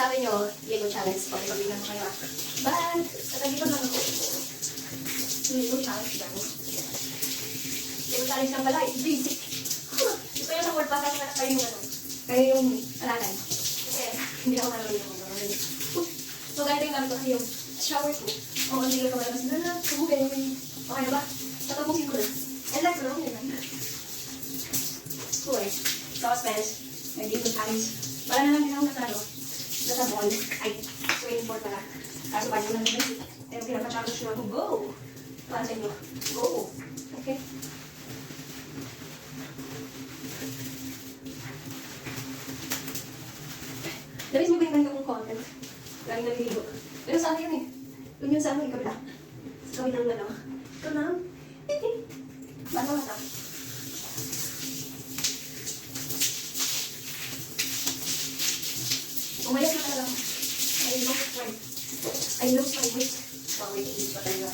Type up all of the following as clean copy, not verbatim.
Sabi nyo, Lego challenge. Okay, pabigyan ko kayo. But, dito lang ako. Lego challenge lang. Lego challenge lang pala, it's basic. Gusto nyo sa word pa, kayo yung ano. Kayo yung alalan. Kasi, hindi ako marunong yung mga. So, ganito yung gamit ko kasi yung shower ko. O, hindi ko malabas na, sabugay. Okay na ba? Tatapusin ko na. And like, no, yun lang. Cool. Sauce pens. May Lego challenge. Para na lang din ako natalo. Nasa ball. Ay, swimming board pala. Kaso pa nyo lang naman. Pero pinapachallenge nyo ako, go! Para sa inyo, go! Okay? Labis mo ba yung ganito kong content? Laging naliligo. Pero sa akin yun eh. Yun yun sa amin, ikaw lang. Sa kami lang na lang. Ikaw lang. Bato nga ta. Umayos na talaga. I lose my weight. Oh, wait, English pa talaga.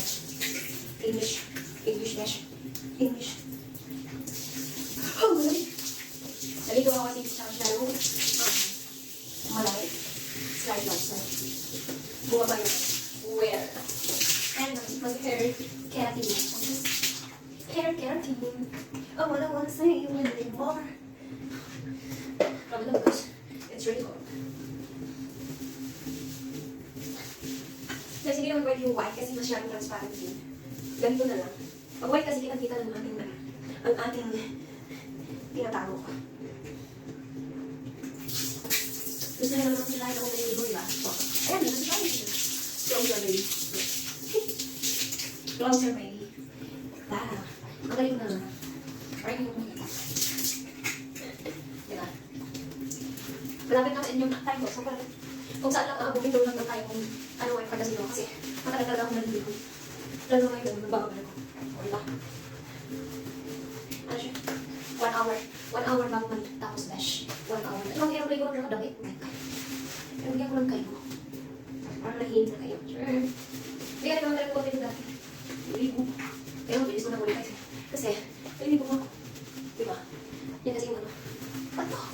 English. English mesh. English. Oh, malay. Nalito ako kasi sa lalo. Malay. Slide lang sa. Bumaba yun. Where? And mag-hair keratin. Hair keratin. Oh, what I wanna say when they more. Grabe lang guys. It's really cool. Kasi hindi naman pwede yung white kasi masyadong transparent din. Ganito na lang. Pag white kasi kita-kita ng ating tinatago ko. Gusto nyo naman sila ako naliligo, diba? Ayan, dito si Kami. Closer, baby. Closer, baby. Tara. Ang galing na. Parang yung diba? Malapit naman yung time ko. So, parang kung saan lang ako, pinto lang tayo kung ano ay pagkasino kasi matagal talaga ako naliligo. Lalo ngayon, nagbababal ko. Okay ba? Ano siya? 1 hour. 1 hour bago tapos dash. 1 hour. Ibang hirap ko lang nakadamit. Oh my God. Pero bigyan ko lang kayo. Parang nahihintay na kayo. Sure. Hindi ka naman talaga ko dito dati. Naligo. Pero mabilis ko na muli kasi. Kasi, naligo mo ako. Diba? Yan kasi yung ano. Patok.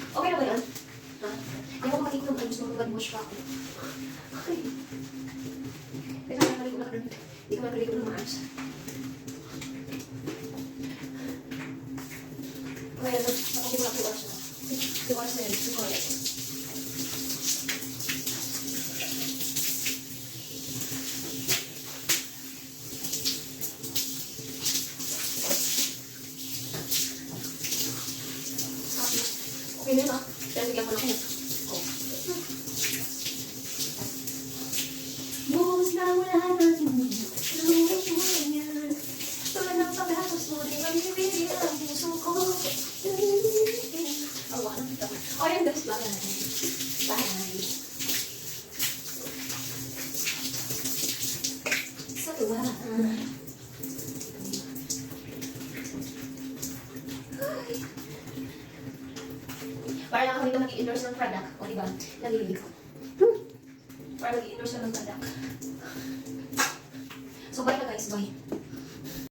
Okay na ba yan? Ha? Hindi ako makikita ng ayos na mag-wash pa ako. Okay. Pero kaya maligo na ka doon. Hindi ka maligo ng maayos. Okay, ako hindi mo lang yung oras na. Yung oras na yun. Yung oras. Okay na yun ah. Pero bigyan ko lang kayo. Buhos na wala natin. Luwas mo yan. Tulad ng pagkakos mo. Di ba bibili ang puso ko? Awa na ito. O yan guys. Bye. Bye. Sa tuwa. Para lang kami ito mag-i-endorse ng product. O diba? Naliligo. Para mag-i-endorse ng product. So bye na guys. Bye.